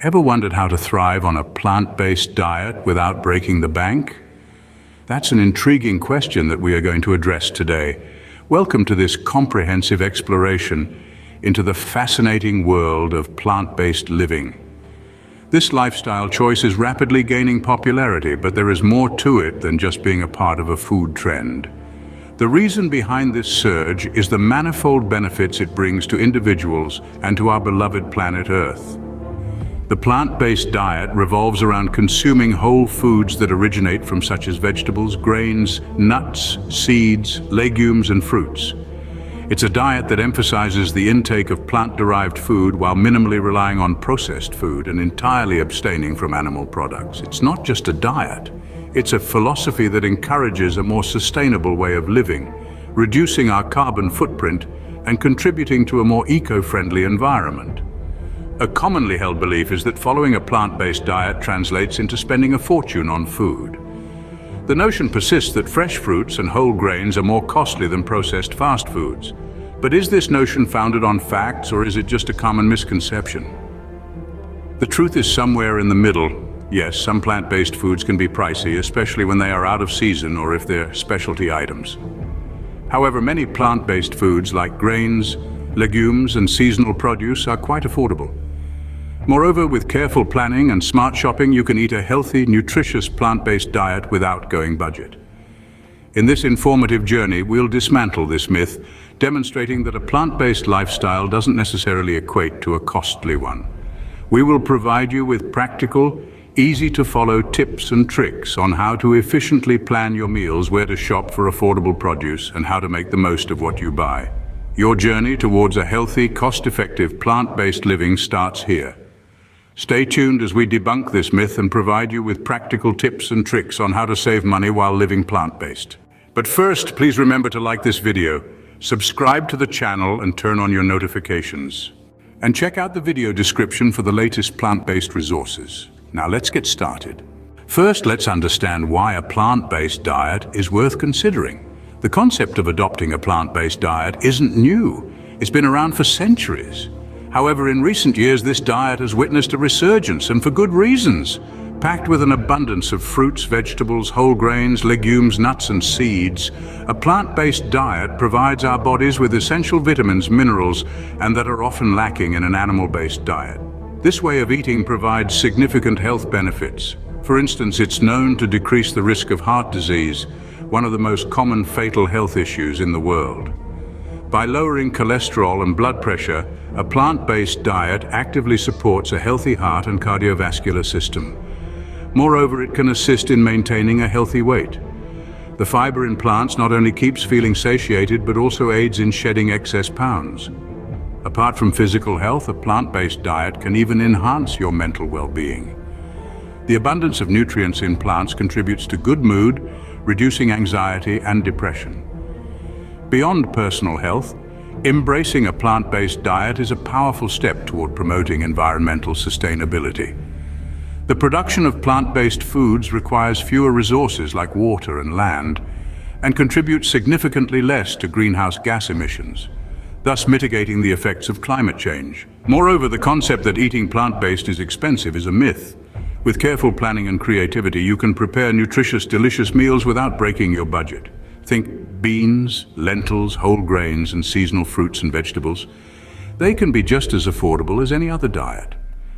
Ever wondered how to thrive on a plant-based diet without breaking the bank? That's an intriguing question that we are going to address today. Welcome to this comprehensive exploration into the fascinating world of plant-based living. This lifestyle choice is rapidly gaining popularity, but there is more to it than just being a part of a food trend. The reason behind this surge is the manifold benefits it brings to individuals and to our beloved planet Earth. The plant-based diet revolves around consuming whole foods that originate from such as vegetables, grains, nuts, seeds, legumes, and fruits. It's a diet that emphasizes the intake of plant-derived food while minimally relying on processed food and entirely abstaining from animal products. It's not just a diet, it's a philosophy that encourages a more sustainable way of living, reducing our carbon footprint and contributing to a more eco-friendly environment. A commonly held belief is that following a plant-based diet translates into spending a fortune on food. The notion persists that fresh fruits and whole grains are more costly than processed fast foods. But is this notion founded on facts, or is it just a common misconception? The truth is somewhere in the middle. Yes, some plant-based foods can be pricey, especially when they are out of season or if they're specialty items. However, many plant-based foods like grains, legumes, and seasonal produce are quite affordable. Moreover, with careful planning and smart shopping, you can eat a healthy, nutritious plant-based diet without going budget. In this informative journey, we'll dismantle this myth, demonstrating that a plant-based lifestyle doesn't necessarily equate to a costly one. We will provide you with practical, easy-to-follow tips and tricks on how to efficiently plan your meals, where to shop for affordable produce, and how to make the most of what you buy. Your journey towards a healthy, cost-effective, plant-based living starts here. Stay tuned as we debunk this myth and provide you with practical tips and tricks on how to save money while living plant-based. But first, please remember to like this video, subscribe to the channel and turn on your notifications. And check out the video description for the latest plant-based resources. Now let's get started. First, let's understand why a plant-based diet is worth considering. The concept of adopting a plant-based diet isn't new. It's been around for centuries. However, in recent years, this diet has witnessed a resurgence, and for good reasons. Packed with an abundance of fruits, vegetables, whole grains, legumes, nuts, and seeds, a plant-based diet provides our bodies with essential vitamins, minerals, and that are often lacking in an animal-based diet. This way of eating provides significant health benefits. For instance, it's known to decrease the risk of heart disease, one of the most common fatal health issues in the world. By lowering cholesterol and blood pressure, a plant-based diet actively supports a healthy heart and cardiovascular system. Moreover, it can assist in maintaining a healthy weight. The fiber in plants not only keeps feeling satiated, but also aids in shedding excess pounds. Apart from physical health, a plant-based diet can even enhance your mental well-being. The abundance of nutrients in plants contributes to good mood, reducing anxiety and depression. Beyond personal health, embracing a plant-based diet is a powerful step toward promoting environmental sustainability. The production of plant-based foods requires fewer resources like water and land, and contributes significantly less to greenhouse gas emissions, thus mitigating the effects of climate change. Moreover, the concept that eating plant-based is expensive is a myth. With careful planning and creativity, you can prepare nutritious, delicious meals without breaking your budget. Think beans, lentils, whole grains, and seasonal fruits and vegetables. They can be just as affordable as any other diet.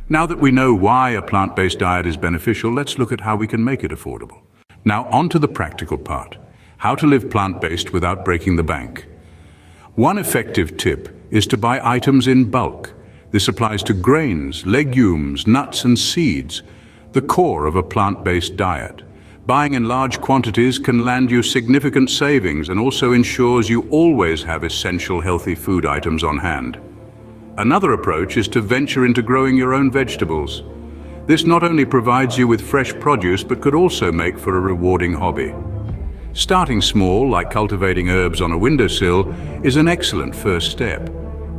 Now that we know why a plant-based diet is beneficial, let's look at how we can make it affordable. Now on to the practical part, how to live plant-based without breaking the bank. One effective tip is to buy items in bulk. This applies to grains, legumes, nuts, and seeds, the core of a plant-based diet. Buying in large quantities can land you significant savings and also ensures you always have essential healthy food items on hand. Another approach is to venture into growing your own vegetables. This not only provides you with fresh produce, but could also make for a rewarding hobby. Starting small, like cultivating herbs on a windowsill, is an excellent first step.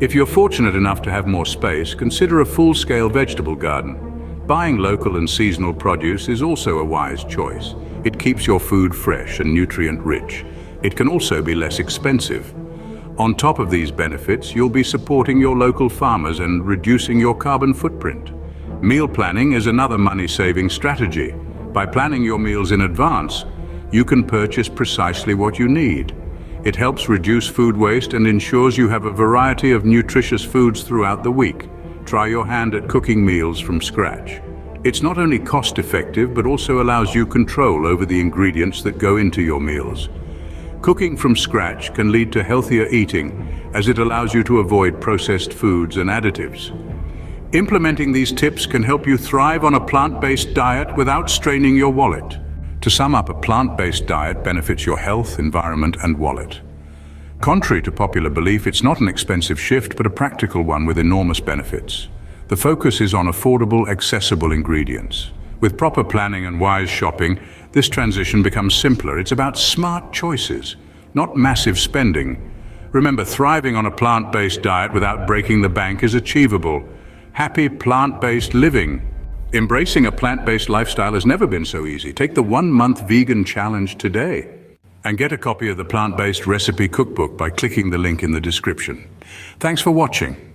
If you're fortunate enough to have more space, consider a full-scale vegetable garden. Buying local and seasonal produce is also a wise choice. It keeps your food fresh and nutrient-rich. It can also be less expensive. On top of these benefits, you'll be supporting your local farmers and reducing your carbon footprint. Meal planning is another money-saving strategy. By planning your meals in advance, you can purchase precisely what you need. It helps reduce food waste and ensures you have a variety of nutritious foods throughout the week. Try your hand at cooking meals from scratch. It's not only cost-effective, but also allows you control over the ingredients that go into your meals. Cooking from scratch can lead to healthier eating, as it allows you to avoid processed foods and additives. Implementing these tips can help you thrive on a plant-based diet without straining your wallet. To sum up, a plant-based diet benefits your health, environment, and wallet. Contrary to popular belief, it's not an expensive shift, but a practical one with enormous benefits. The focus is on affordable, accessible ingredients. With proper planning and wise shopping, this transition becomes simpler. It's about smart choices, not massive spending. Remember, thriving on a plant-based diet without breaking the bank is achievable. Happy plant-based living. Embracing a plant-based lifestyle has never been so easy. Take the 1-month vegan challenge today and get a copy of the Plant-Based Recipe Cookbook by clicking the link in the description. Thanks for watching.